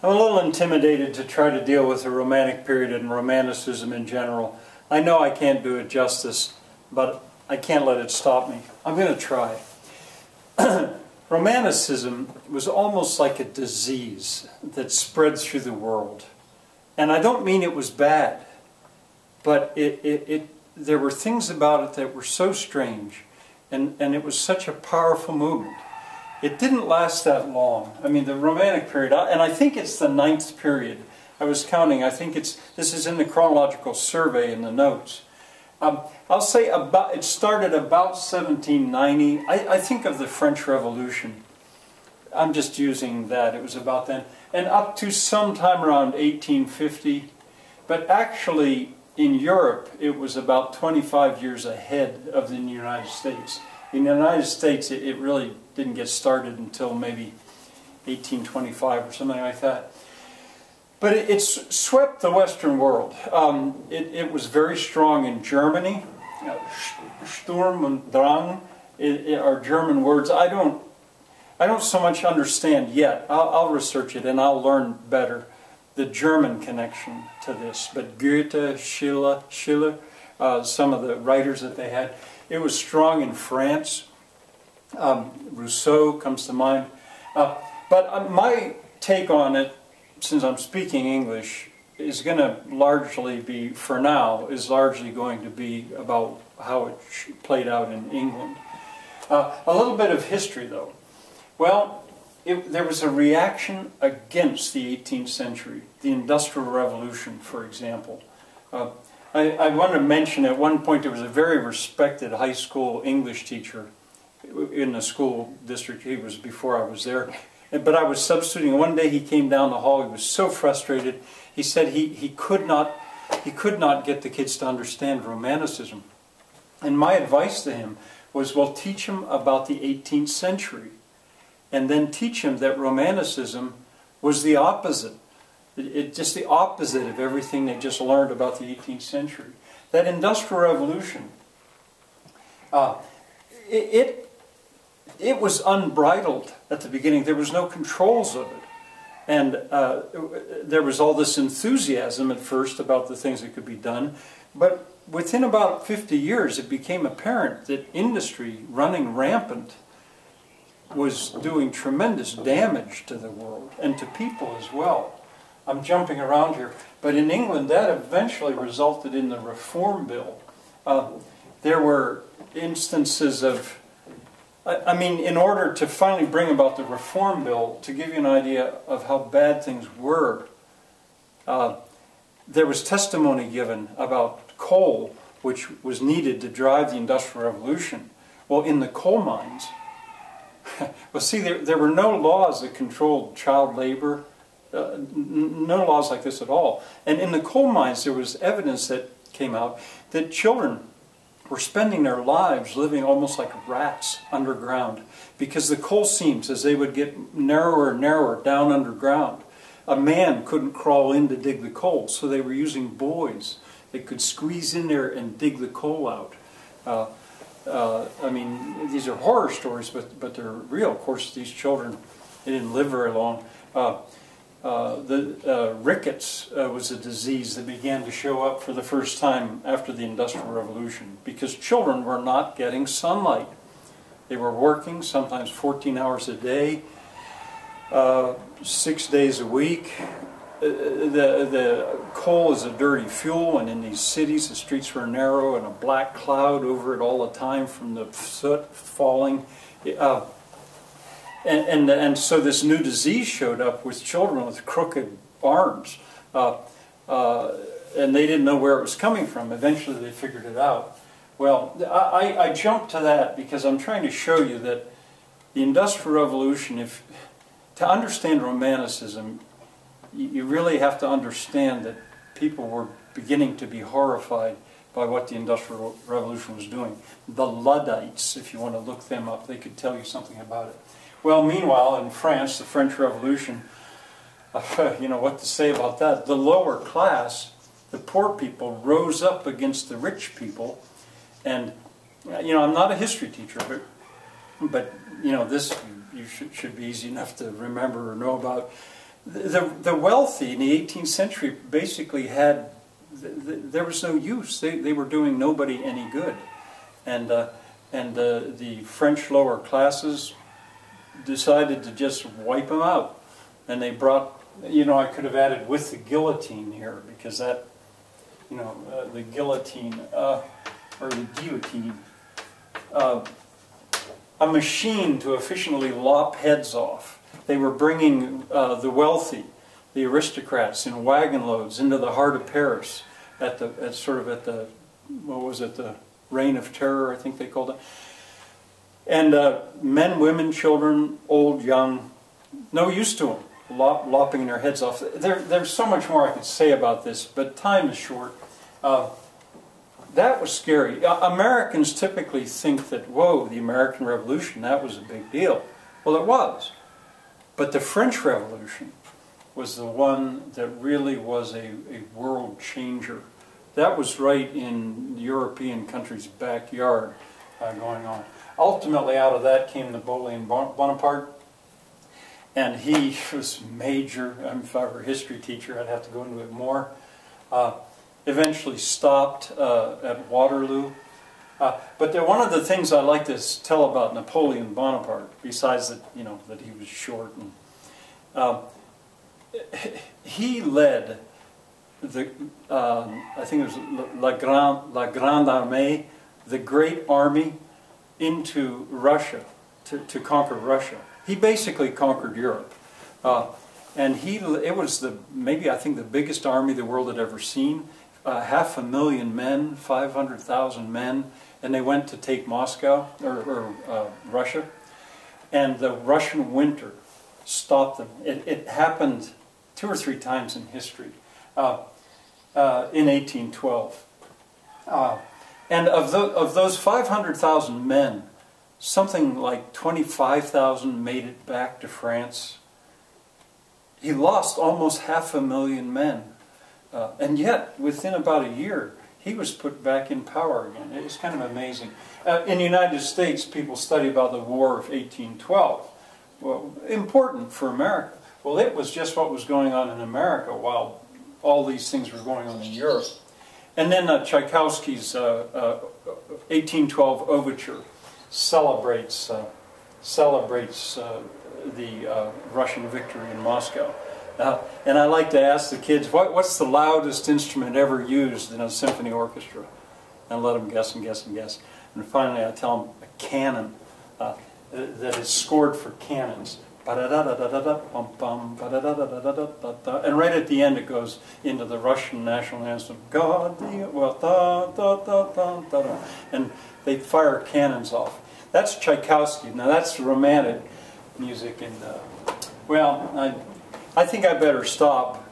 I'm a little intimidated to try to deal with the Romantic period and Romanticism in general. I know I can't do it justice, but I can't let it stop me. I'm going to try. Romanticism was almost like a disease that spread through the world. And I don't mean it was bad, but there were things about it that were so strange, and it was such a powerful movement. It didn't last that long. I mean, the Romantic period, and I think it's the 9th period. I was counting. I think this is in the chronological survey in the notes. I'll say it started about 1790. I think of the French Revolution. I'm just using that. It was about then. And up to sometime around 1850. But actually, in Europe, it was about 25 years ahead of the United States. In the United States, it really didn't get started until maybe 1825 or something like that. But it swept the Western world. It was very strong in Germany. Sturm und Drang are German words. I don't so much understand yet. I'll research it and I'll learn better the German connection to this. But Goethe, Schiller, some of the writers that they had. It was strong in France. Rousseau comes to mind. But my take on it, since I'm speaking English, is going to largely be, for now, is largely going to be about how it played out in England. A little bit of history, though. Well, there was a reaction against the 18th century, the Industrial Revolution, for example. I want to mention at one point there was a very respected high school English teacher in the school district. He was before I was there. But I was substituting. One day he came down the hall. He was so frustrated. He said he could not get the kids to understand Romanticism. And my advice to him was, well, teach him about the 18th century. And then teach him that Romanticism was the opposite. Just the opposite of everything they just learned about the 18th century. That Industrial Revolution, it was unbridled at the beginning. There was no controls of it. And there was all this enthusiasm at first about the things that could be done. But within about 50 years, it became apparent that industry running rampant was doing tremendous damage to the world and to people as well. I'm jumping around here. But in England, that eventually resulted in the Reform Bill. There were instances of... I mean, in order to finally bring about the Reform Bill, to give you an idea of how bad things were, there was testimony given about coal, which was needed to drive the Industrial Revolution. Well, in the coal mines, well, see, there were no laws that controlled child labor, no laws like this at all. And in the coal mines, there was evidence that came out that children were spending their lives living almost like rats underground, because the coal seams, as they would get narrower and narrower down underground, a man couldn't crawl in to dig the coal, so they were using boys that could squeeze in there and dig the coal out. I mean, these are horror stories, but they're real. Of course, these children, they didn't live very long. Rickets was a disease that began to show up for the first time after the Industrial Revolution, because children were not getting sunlight. They were working sometimes 14 hours a day, 6 days a week. The coal is a dirty fuel, and in these cities the streets were narrow and a black cloud over it all the time from the soot falling. And so this new disease showed up with children with crooked arms. And they didn't know where it was coming from. Eventually they figured it out. Well, I jumped to that because I'm trying to show you that the Industrial Revolution, to understand Romanticism, you really have to understand that people were beginning to be horrified by what the Industrial Revolution was doing. The Luddites, if you want to look them up, they could tell you something about it. Well, meanwhile, in France, the French Revolution, you know what to say about that. The lower class, the poor people, rose up against the rich people. And, you know, I'm not a history teacher, but you know, this you should be easy enough to remember or know about. the wealthy in the 18th century basically had, there was no use. They were doing nobody any good. And the French lower classes decided to just wipe them out. And they brought, you know, I could have added with the guillotine here, because that, you know, the guillotine, or the guillotine, a machine to efficiently lop heads off. They were bringing the wealthy, the aristocrats, in wagon loads into the heart of Paris at the what was it, the Reign of Terror, I think they called it. And men, women, children, old, young, no use to them, lopping their heads off. There's so much more I could say about this, but time is short. That was scary. Americans typically think that, whoa, the American Revolution, that was a big deal. Well, it was. But the French Revolution was the one that really was a world changer. That was right in the European country's backyard going on. Ultimately, out of that came Napoleon Bonaparte. And he was major. If I were a history teacher, I'd have to go into it more. Eventually stopped at Waterloo. But one of the things I like to tell about Napoleon Bonaparte, besides that, you know, that he was short, and he led the I think it was La Grande Armée, the Great Army, into Russia to conquer Russia. He basically conquered Europe, and it was maybe I think the biggest army the world had ever seen. 500,000 men, 500,000 men, and they went to take Moscow, or Russia, and the Russian winter stopped them. It happened 2 or 3 times in history, in 1812. And of those 500,000 men, something like 25,000 made it back to France. He lost almost 500,000 men. And yet, within about a year, he was put back in power again. It was kind of amazing. In the United States, people study about the War of 1812. Well, important for America. Well, it was just what was going on in America while all these things were going on in Europe. And then Tchaikovsky's 1812 overture celebrates the Russian victory in Moscow. And I like to ask the kids, what's the loudest instrument ever used in a symphony orchestra? And let them guess and guess and guess. And finally I tell them a cannon that is scored for cannons. And right at the end it goes into the Russian national anthem. And they fire cannons off. That's Tchaikovsky. Now that's romantic music. And well, I think I better stop.